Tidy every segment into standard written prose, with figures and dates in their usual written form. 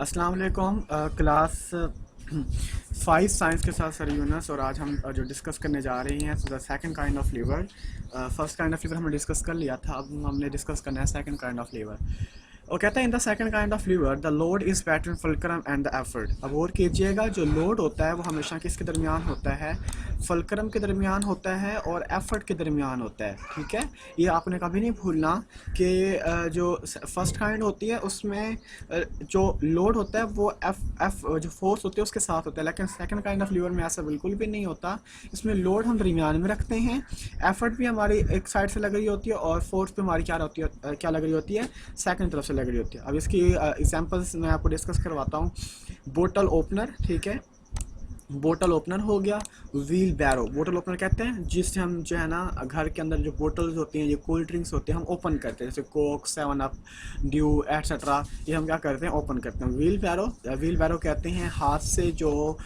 अस्सलाम वालेकुम। Class 5 science के साथ सर यूनस, और आज हम जो डिस्कस करने जा रहे हैं the second kind of lever. First kind of lever हमने डिस्कस कर लिया था, अब हमने डिस्कस करना है सेकंड काइंड ऑफ लीवर। और कहता है in the second kind of lever the load is pattern fulcrum and the effort. अब और कीजिएगा, जो लोड होता है वो हमेशा किसके दरमियान होता है? फुलक्रम के दरमियान होता है और एफर्ट के दरमियान होता है। ठीक है, ये आपने कभी नहीं भूलना कि जो फर्स्ट काइंड होती है उसमें जो लोड होता है वो एफ जो फोर्स होती है उसके साथ होता है, लेकिन सेकंड काइंड ऑफ लीवर में ऐसा बिल्कुल भी नहीं होता। इसमें लोड हम दरमियान में रखते हैं, एफर्ट भी हमारी एक साइड से लग रही होती है और फोर्स भी हमारी क्या लग रही होती है? सेकंड तरफ से लग रही होती है। अब इसकी एग्जांपल्स मैं आपको डिस्कस करवाता हूँ। बोतल ओपनर, ठीक है, बोतल ओपनर हो गया। व्हील बैरो, बोतल ओपनर कहते हैं जिससे हम जो है ना घर के अंदर जो बोतल्स होती हैं, ये कोल्ड ड्रिंक्स होते हैं, हम ओपन करते हैं, जैसे कोक, 7 अप, ड्यू एट्सेट्रा, ये हम क्या करते हैं? ओपन करते हैं। व्हील बैरो कहते हैं हाथ से जो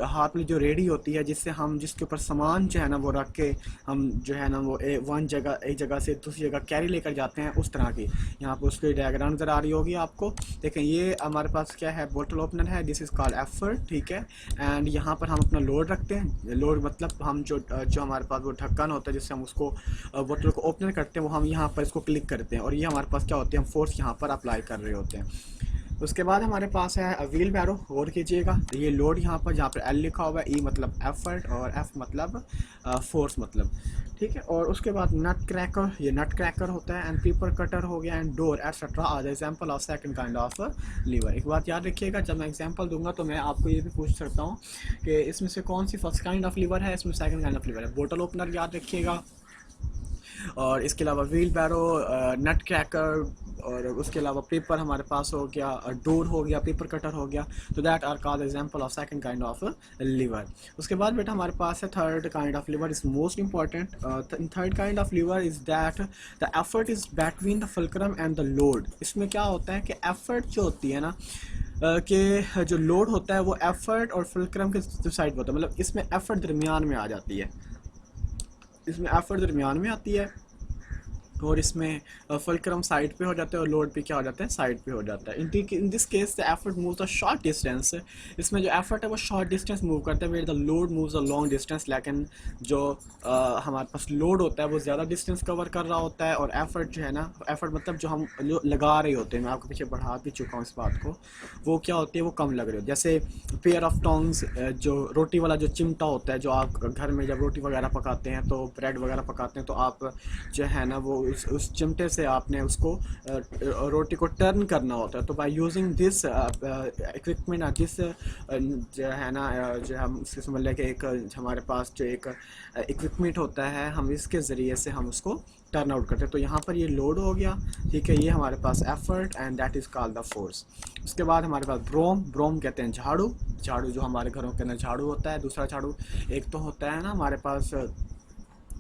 हाथ में जो रेडी होती है जिससे हम जिसके ऊपर सामान जो है ना वो रख के हम जो है ना वो एक जगह से दूसरी जगह कैरी लेकर जाते हैं, उस तरह की। यहाँ पर उसकी डायग्राम नज़र आ रही होगी आपको। देखें, ये हमारे पास क्या है? बोतल ओपनर है, दिस इज़ कॉल्ड एफर्ट, ठीक है। एंड यहाँ पर हम अपना लोड रखते हैं। लोड मतलब हम जो हमारे पास वो ढक्कन होता है जिससे हम उसको बोतल को ओपनर करते हैं, वो हम यहाँ पर इसको क्लिक करते हैं और ये हमारे पास क्या होते हैं? हम फोर्स यहाँ पर अप्लाई कर रहे होते हैं। उसके बाद हमारे पास है व्हील बैरो। गौर कीजिएगा, ये लोड यहाँ पर जहाँ पर एल लिखा हुआ है, ई मतलब एफर्ट और एफ मतलब फोर्स मतलब, ठीक है। और उसके बाद नट क्रैकर, ये नट क्रैकर होता है। एंड पेपर कटर हो गया, and door etcetera are the example of second kind of lever. एक बात याद रखिएगा, जब मैं एग्जांपल दूंगा तो मैं आपको ये भी पूछ सकता हूँ कि इसमें से कौन सी फर्स्ट काइंड ऑफ लीवर है, इसमें सेकंड काइंड ऑफ लीवर है। बोतल ओपनर याद रखिएगा, और इसके अलावा व्हील बैरो, नट क्रैकर, और उसके अलावा पेपर हमारे पास हो गया, डोर हो गया, पेपर कटर हो गया। तो that are called example of second kind of lever. उसके बाद बेटा हमारे पास है third kind of lever, is most important. Third kind of lever is that the effort is between the fulcrum and the load. इसमें क्या होता है कि एफर्ट जो होती है ना कि जो लोड होता है वो एफर्ट और फुलक्रम के साइड होता है, मतलब इसमें एफर्ट दरमियान में आ जाती है, इसमें एफर्ट दरमियान में आती है, और इसमें फुलक्रम साइड पे हो जाता है और लोड पे क्या हो जाता है? साइड पे हो जाता है। In this case the effort moves a short distance. इसमें जो एफर्ट है वो शॉर्ट डिस्टेंस मूव करता है, where the load moves a long distance. लेकिन जो हमारे पास लोड होता है वो ज़्यादा डिस्टेंस कवर कर रहा होता है, और एफर्ट जो है ना, एफर्ट मतलब जो हम लगा रहे होते हैं, मैं आपको पीछे बढ़ा भी चुका हूँ इस बात को, वो क्या होती है? वो कम लग रही होती है। जैसे पेयर ऑफ टोंग्स, जो रोटी वाला जो चिमटा होता है, जो आप घर में जब रोटी वगैरह पकाते हैं तो ब्रेड वगैरह पकाते हैं तो आप जो है ना वो उस चिमटे से आपने उसको रोटी को टर्न करना होता है। तो by using this equipment, this जो है ना जो हम उससे समझ लें कि एक हमारे पास जो एक इक्विपमेंट होता है, हम इसके ज़रिए से हम उसको टर्न आउट करते हैं। तो यहाँ पर ये लोड हो गया, ठीक है, ये हमारे पास effort, and that is called the force. उसके बाद हमारे पास ब्रोम कहते हैं झाड़ू जो हमारे घरों के अंदर झाड़ू होता है। दूसरा झाड़ू एक तो होता है ना हमारे पास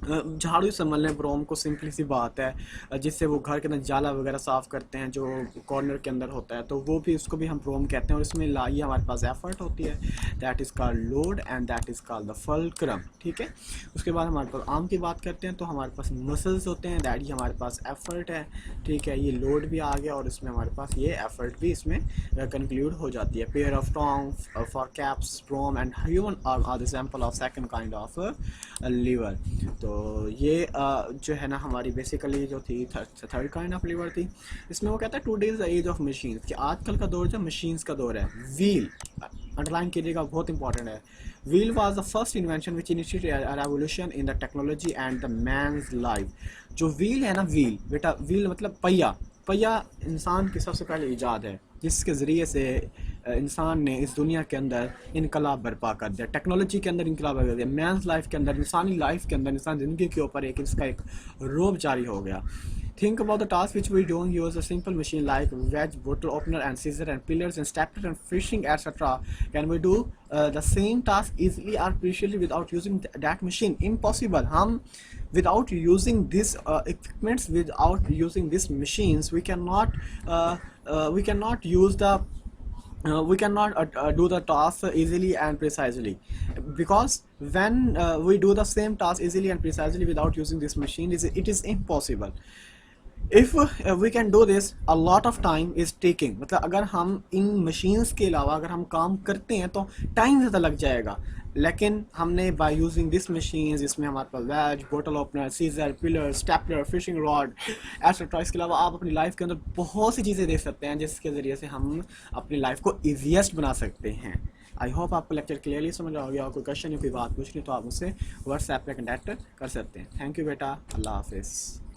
झाड़ू समझ लें, ब्रोम को सिंपली सी बात है, जिससे वो घर के अंदर जाला वगैरह साफ़ करते हैं जो कॉर्नर के अंदर होता है, तो वो भी उसको भी हम ब्रोम कहते हैं। और इसमें ये हमारे पास एफर्ट होती है, that is called load, and that is called the fulcrum, ठीक है। उसके बाद हमारे पास आर्म की बात करते हैं, तो हमारे पास मसल्स होते हैं, दैट ही हमारे पास एफर्ट है, ठीक है। ये लोड भी आ गया और इसमें हमारे पास ये एफर्ट भी इसमें कंक्लूड हो जाती है। Pair of tong forceps, broom and human are example of second kind of lever. तो ये जो है ना हमारी बेसिकली जो थी थर्ड काइंड ऑफ लीवर थी। इसमें वो कहता है today is the age of machines, कि आजकल का दौर जो मशीन्स का दौर है। व्हील अंडरलाइन कीजिएगा, बहुत इंपॉर्टेंट है। Wheel was the first invention which initiated a revolution in the technology and the man's life. जो व्हील है ना, व्हील बेटा, व्हील मतलब पहिया इंसान की सबसे पहले ईजाद है, जिसके ज़रिए से इंसान ने इस दुनिया के अंदर इनकलाब बर्पा कर दिया, टेक्नोलॉजी के अंदर इनकलाब कर दिया, मैंस लाइफ के अंदर, इंसानी लाइफ के अंदर, इंसान ज़िंदगी के ऊपर इसका एक रोब जारी हो गया। Think about the task which we don't use a simple machine like wedge, bottle opener and scissor and pillars and stapler and fishing etc. Can we do the same task easily or preciously without using that machine? Impossible. हम without using this equipments, without using these machines, we cannot use the we cannot do the task easily and precisely, because when we do the same task easily and precisely without using this machine, it is impossible. If we can do this a lot of time is taking, मतलब अगर हम इन machines के अलावा अगर हम काम करते हैं तो टाइम ज़्यादा लग जाएगा, लेकिन हमने बाय यूजिंग दिस मशीन जिसमें हमारे पास wedge, bottle opener, scissor, plier, stapler, fishing rod etcetera, इसके अलावा आप अपनी लाइफ के अंदर बहुत सी चीज़ें देख सकते हैं जिसके ज़रिए से हम अपनी लाइफ को ईजीएस्ट बना सकते हैं। आई होप आपको लेक्चर क्लियरली समझ आ गया। कोई क्वेश्चन या कोई बात पूछनी तो आप मुझसे व्हाट्सएप पर कंटेक्ट कर सकते हैं। थैंक यू बेटा, अल्लाह हाफिज़।